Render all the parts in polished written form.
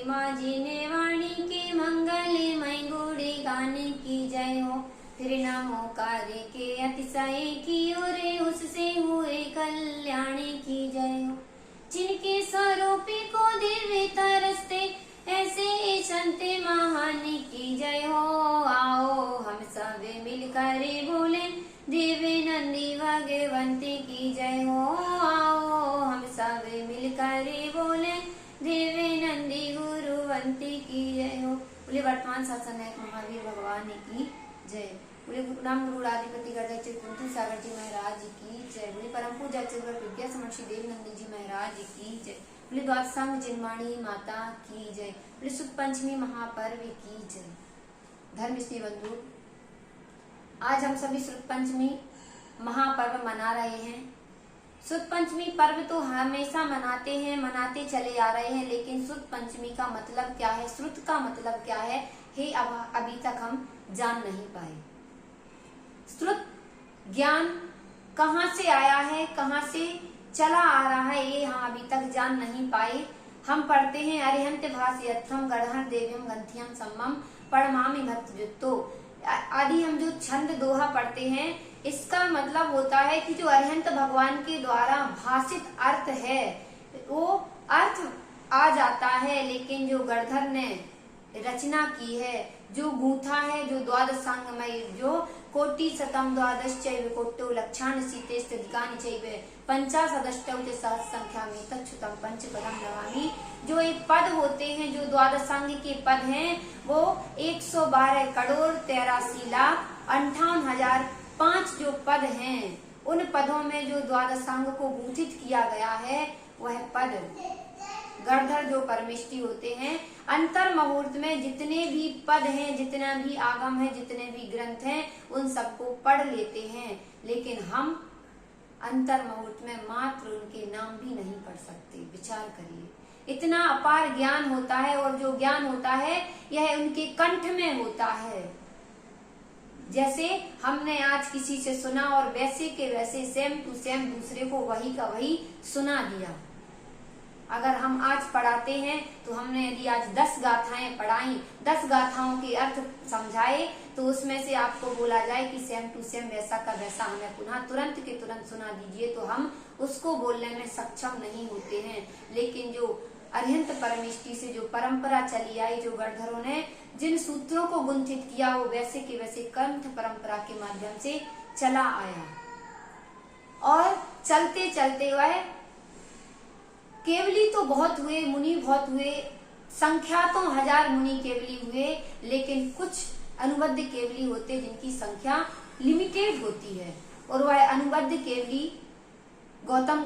माँ जी ने वाणी के मंगलमय गुणे गाने की जय हो। फिर नमो कार्य के अतिशय की ओरे उससे हुए कल्याण की जय हो। जिनके स्वरूपी को दिव्य तरसते ऐसे संत महान की जय हो। आओ हम सब मिलकर बोले देवी नंदी भगवंती की जय हो। आओ हम सब मिलकर बोले देवी नंदी गुरुवंती की जय हो। बोले वर्तमान शासन नायक महावीर भगवान की जय। बोले नाम गुरु आदिपति गणेश कुंती सागर जी महाराज की जय। बोले परम पूज्य चंद्र विद्या समर्षि देव नंदी जी महाराज की जय। बोले द्वादशांग चिन्माणी माता की जय। बोले सुद पंचमी महापर्व की जय। धर्म स्नेही बंधु, आज हम सभी सुद पंचमी महापर्व मना रहे हैं। सुद पंचमी पर्व तो हमेशा मनाते चले आ रहे हैं, लेकिन सुद पंचमी का मतलब क्या है, श्रुत का मतलब क्या है, हे अभी तक हम जान नहीं पाए। श्रुत ज्ञान कहाँ से आया है, कहाँ से चला आ रहा है, ये हम अभी तक जान नहीं पाए। हम पढ़ते हैं अरिहंत भाष्यर्थम गढ़हर देव्यम ग्रंथियम सम्मम पढ़मामि भक्तजुत्तो आदि। हम जो छंद दोहा पढ़ते हैं, इसका मतलब होता है कि जो अरिहंत भगवान के द्वारा भाषित अर्थ है वो अर्थ आ जाता है, लेकिन जो गढ़धर ने रचना की है, जो गूंथा है, जो द्वादशांगमय, जो कोटि शतम द्वादश चैव कोट्टो लक्षाण सीते स्थितिकानि चैव पंचाशदष्टौ च सहस्र संख्या में तच्छुतम पंचपदम नमामि। जो एक पद होते हैं, जो द्वादशांग के पद हैं, वो 112 करोड़ 83 लाख 58,005 जो पद हैं, उन पदों में जो द्वादशांग को गूंथित किया गया है, वह पद गढ़धर जो परमेष्टि होते हैं, अंतर मुहूर्त में जितने भी पद हैं, जितना भी आगम है, जितने भी ग्रंथ हैं, उन सबको पढ़ लेते हैं, लेकिन हम अंतर मुहूर्त में मात्र उनके नाम भी नहीं पढ़ सकते। विचार करिए, इतना अपार ज्ञान होता है, और जो ज्ञान होता है यह उनके कंठ में होता है। जैसे हमने आज किसी से सुना और वैसे के वैसे सेम टू सेम दूसरे को वही का वही सुना दिया। अगर हम आज पढ़ाते हैं तो हमने यदि आज 10 गाथाएं पढ़ाई, 10 गाथाओं के अर्थ समझाए, तो उसमें से आपको बोला जाए कि सेम टू सेम वैसा का वैसा हमें पुनः तुरंत के तुरंत सुना दीजिए, तो हम उसको बोलने में सक्षम नहीं होते हैं। लेकिन जो अरिहंत परमेष्टि से जो परंपरा चली आई, जो गढ़धरों ने जिन सूत्रों को गुंथित किया, वो वैसे के वैसे कंठ परंपरा के माध्यम से चला आया, और चलते चलते वह केवली तो बहुत हुए, मुनि बहुत हुए, संख्यातों हजार मुनि केवली हुए, लेकिन कुछ अनुबद्ध केवली होते जिनकी संख्या लिमिटेड होती है, और वह अनुबद्ध केवली गौतम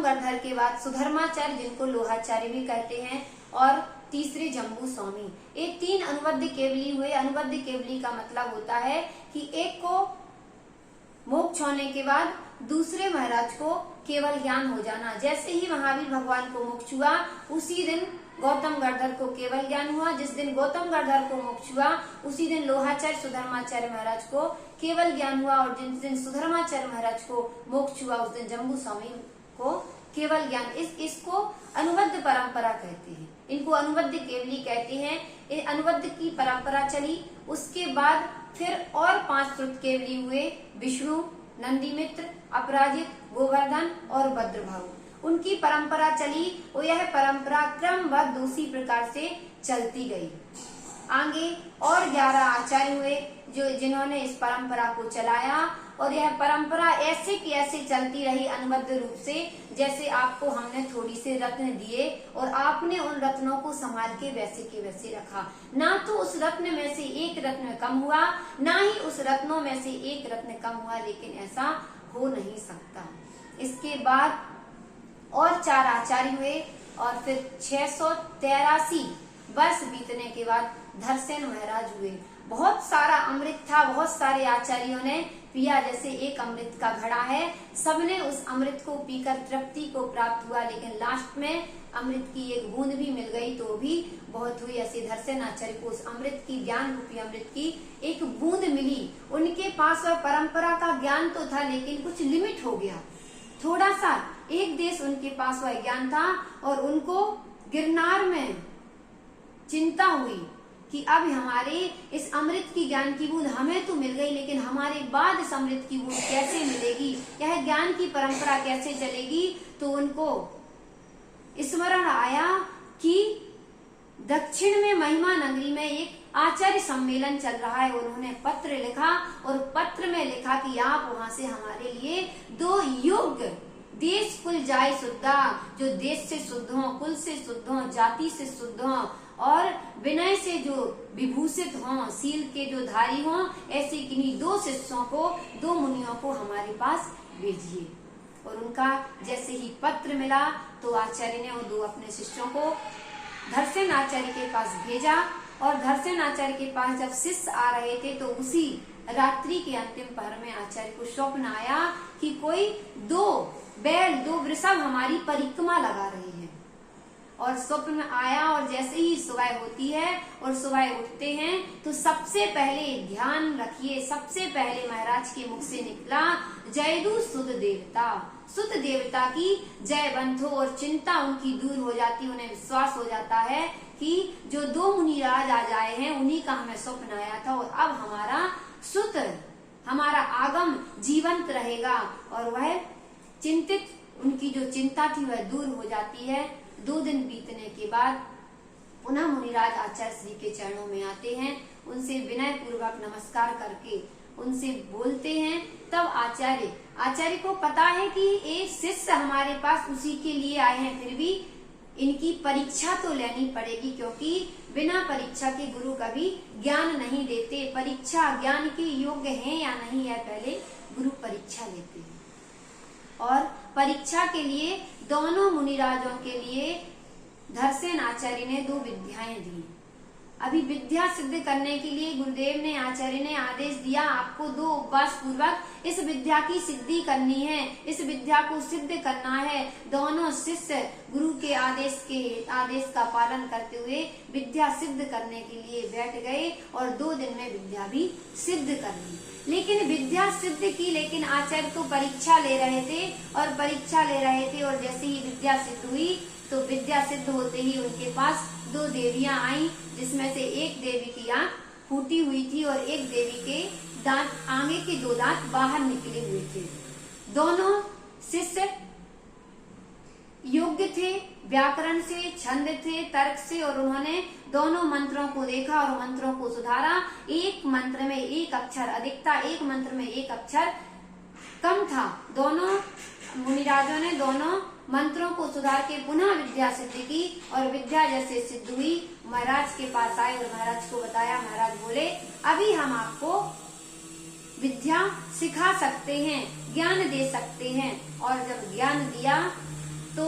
गढ़धर के बाद सुधर्माचार्य, जिनको लोहाचार्य भी कहते हैं, और तीसरे जम्बू स्वामी, ये 3 अनुबद्ध केवली हुए। अनुबद्ध केवली का मतलब होता है कि एक को मोक्ष होने के बाद दूसरे महाराज को केवल ज्ञान हो जाना। जैसे ही महावीर भगवान को मोक्ष हुआ, उसी दिन गौतम गढ़धर को केवल ज्ञान हुआ। जिस दिन गौतम गढ़धर को मोक्ष हुआ, उसी दिन लोहाचार्य सुधर्माचार्य महाराज को केवल ज्ञान हुआ, और जिस दिन सुधर्माचार्य महाराज को मोक्ष हुआ, उस दिन जम्बू स्वामी को केवल ज्ञान। इसको अनुबद्ध परंपरा कहते हैं, इनको अनुबद्ध केवली कहते हैं। अनुबद्ध की परंपरा चली, उसके बाद फिर और 5 श्रुत केवली हुए, विष्णु, नंदीमित्र, अपराजित, गोवर्धन और भद्रभाऊ। उनकी परंपरा चली, और यह परंपरा क्रमबद्ध उसी प्रकार से चलती गई। आगे और 11 आचार्य हुए जिन्होंने इस परंपरा को चलाया, और यह परंपरा ऐसे की ऐसे चलती रही अनुबद्ध रूप से। जैसे आपको हमने थोड़ी से रत्न दिए, और आपने उन रत्नों को संभाल के वैसे रखा, ना तो उस रत्न में से एक रत्न कम हुआ, ना ही उस रत्नों में से एक रत्न कम हुआ, लेकिन ऐसा हो नहीं सकता। इसके बाद और 4 आचार्य हुए, और फिर 683 वर्ष बीतने के बाद धरसेन महाराज हुए। बहुत सारा अमृत था, बहुत सारे आचार्यों ने पिया, जैसे एक अमृत का घड़ा है, सबने उस अमृत को पीकर तृप्ति को प्राप्त हुआ, लेकिन लास्ट में अमृत की एक बूंद भी मिल गई तो भी बहुत हुई। ऐसे धरसेन आचार्य को उस अमृत की, ज्ञान रूपी अमृत की एक बूंद मिली। उनके पास वह परंपरा का ज्ञान तो था, लेकिन कुछ लिमिट हो गया, थोड़ा सा एक देश उनके पास वह ज्ञान था, और उनको गिरनार में चिंता हुई कि अब हमारे इस अमृत की ज्ञान की बूंद हमें तो मिल गई, लेकिन हमारे बाद इस अमृत की बूंद कैसे मिलेगी, यह ज्ञान की परंपरा कैसे चलेगी। तो उनको स्मरण आया कि दक्षिण में महिमा नगरी में एक आचार्य सम्मेलन चल रहा है। उन्होंने पत्र लिखा और पत्र में लिखा कि आप वहां से हमारे लिए 2 योग्य देश कुल जाय शुद्धा, जो देश से शुद्ध हो, कुल से शुद्ध हो, जाति से शुद्ध हो और विनय से जो विभूषित हों, सील के जो धारी हों, ऐसे किन्हीं 2 शिष्यों को, 2 मुनियों को हमारे पास भेजिए। और उनका जैसे ही पत्र मिला तो आचार्य ने वो 2 अपने शिष्यों को धरसेन आचार्य के पास भेजा। और धरसेन आचार्य के पास जब शिष्य आ रहे थे तो उसी रात्रि के अंतिम पहर में आचार्य को स्वप्न आया कि कोई 2 बैल, 2 वृषभ हमारी परिक्रमा लगा रहे हैं। और स्वप्न में आया और जैसे ही सुबह होती है और सुबह उठते हैं तो सबसे पहले ध्यान रखिए, सबसे पहले महाराज के मुख से निकला जयदु सुध देवता, सुध देवता की जय बंध हो और चिंता उनकी दूर हो जाती, उन्हें विश्वास हो जाता है कि जो 2 मुनिराज आज आए हैं उन्हीं का हमें स्वप्न आया था और अब हमारा सुत, हमारा आगम जीवंत रहेगा। और वह चिंतित, उनकी जो चिंता थी वह दूर हो जाती है। 2 दिन बीतने के बाद पुनः मुनिराज आचार्य श्री के चरणों में आते हैं, उनसे विनय पूर्वक नमस्कार करके उनसे बोलते हैं। तब आचार्य को पता है कि एक शिष्य हमारे पास उसी के लिए आए हैं, फिर भी इनकी परीक्षा तो लेनी पड़ेगी, क्योंकि बिना परीक्षा के गुरु कभी ज्ञान नहीं देते। परीक्षा ज्ञान के योग्य है या नहीं है, पहले गुरु परीक्षा लेते हैं। और परीक्षा के लिए दोनों मुनिराजों के लिए धरसेन आचार्य ने 2 विद्याएं दी। अभी विद्या सिद्ध करने के लिए गुरुदेव ने, आचार्य ने आदेश दिया, आपको 2 उपवास पूर्वक इस विद्या की सिद्धि करनी है, इस विद्या को सिद्ध करना है। दोनों शिष्य गुरु के आदेश का पालन करते हुए विद्या सिद्ध करने के लिए बैठ गए और 2 दिन में विद्या भी सिद्ध कर ली। लेकिन विद्या सिद्ध की, लेकिन आचार्य तो परीक्षा ले रहे थे और जैसे ही विद्या सिद्ध हुई तो विद्या सिद्ध होते ही उनके पास 2 देवियां आई, जिसमें से एक देवी की आंख फूटी हुई थी और एक देवी के दांत, आगे के 2 दांत बाहर निकले हुए थे। दोनों शिष्य योग्य थे, व्याकरण से, छंद थे, तर्क से, और उन्होंने दोनों मंत्रों को देखा और मंत्रों को सुधारा। एक मंत्र में 1 अक्षर अधिक था, एक मंत्र में 1 अक्षर कम था। दोनों मुनिराजों ने दोनों मंत्रों को सुधार के पुनः विद्या सिद्ध की और विद्या जैसे सिद्ध हुई महाराज के पास आए और महाराज को बताया। महाराज बोले, अभी हम आपको विद्या सिखा सकते हैं, ज्ञान दे सकते हैं। और जब ज्ञान दिया तो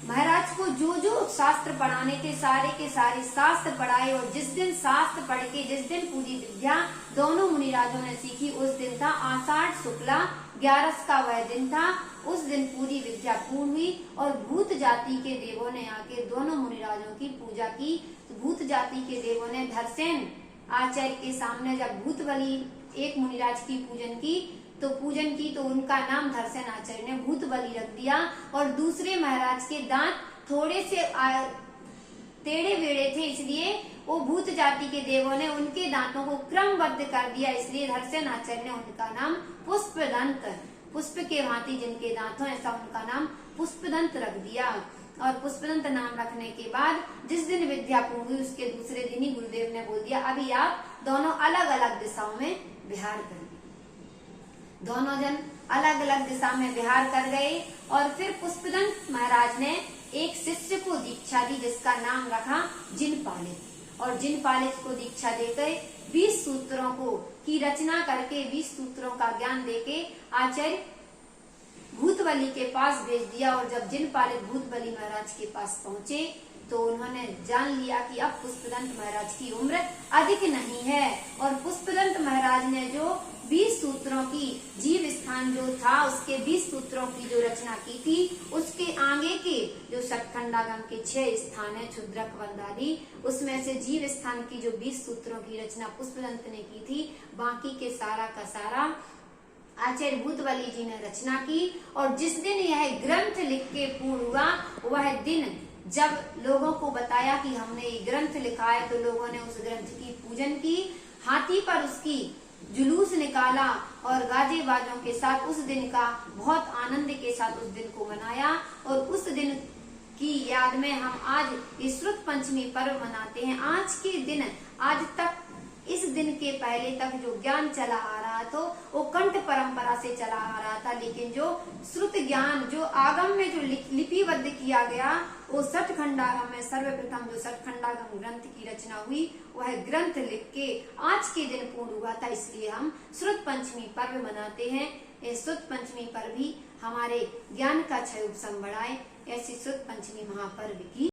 महाराज को जो जो शास्त्र पढ़ाने थे सारे के सारे शास्त्र पढ़ाए। और जिस दिन शास्त्र पढ़ के, जिस दिन पूरी विद्या दोनों मुनिराजों ने सीखी, उस दिन था आषाढ़ शुक्ला 11 का वह दिन था। उस दिन पूरी विद्या पूर्ण हुई और भूत जाति के देवों ने आके दोनों मुनिराजों की पूजा की। तो भूत जाति के देवों ने धरसेन आचार्य के सामने जब भूत बलि एक मुनिराज की पूजन की तो उनका नाम धरसेन आचार्य ने भूत बलि रख दिया। और दूसरे महाराज के दांत थोड़े से टेढ़े बेड़े थे, इसलिए वो भूत जाति के देवों ने उनके दांतों को क्रमबद्ध कर दिया, इसलिए धरसेन आचार्य ने उनका नाम पुष्पदंत, पुष्प के भांति जिनके दांत हो ऐसा उनका नाम पुष्पदंत रख दिया। और पुष्पदंत नाम रखने के बाद जिस दिन विद्या पूर्ण हुई उसके दूसरे दिन ही गुरुदेव ने बोल दिया, अभी आप दोनों अलग अलग दिशाओं में विहार करें। दोनों जन अलग अलग दिशा में विहार कर गए। और फिर पुष्पदंत महाराज ने एक शिष्य को दीक्षा दी जिसका नाम रखा जिनपालित। और जिनपालित को दीक्षा देकर 20 सूत्रों को की रचना करके 20 सूत्रों का ज्ञान देके आचार्य भूतबली के पास भेज दिया। और जब जिनपालित भूतबली महाराज के पास पहुंचे तो उन्होंने जान लिया कि अब पुष्पदंत महाराज की उम्र अधिक नहीं है। और पुष्पदंत महाराज ने जो 20 सूत्रों की जीव स्थान जो था उसके 20 सूत्रों की जो रचना की थी, उसके आगे के जो सतखंडागम के 6 स्थान है क्षुद्रक वंदादि, उसमें से जीव स्थान की जो 20 सूत्रों की रचना पुष्पदंत ने की थी, बाकी के सारा का सारा आचार्य भूतबली जी ने रचना की। और जिस दिन यह ग्रंथ लिख के पूर्ण हुआ वह दिन जब लोगों को बताया कि हमने ये ग्रंथ लिखा है, तो लोगों ने उस ग्रंथ की पूजन की, हाथी पर उसकी जुलूस निकाला और गाजे बाजों के साथ उस दिन का बहुत आनंद के साथ उस दिन को मनाया। और उस दिन की याद में हम आज श्रुत पंचमी पर्व मनाते हैं। आज के दिन, आज तक इस दिन के पहले तक जो ज्ञान चला आ रहा था वो कंठ परंपरा से चला आ रहा था, लेकिन जो श्रुत ज्ञान जो आगम में जो लिपिबद्ध किया गया, वो सठखंडागम में सर्वप्रथम जो सठखंडागम ग्रंथ की रचना हुई, वह ग्रंथ लिख के आज के दिन पूर्ण हुआ था। इसलिए हम श्रुत पंचमी पर्व मनाते हैं। ये श्रुत पंचमी पर्व भी हमारे ज्ञान का क्षय उपशम बढ़ाए, ऐसी श्रुत पंचमी महापर्व की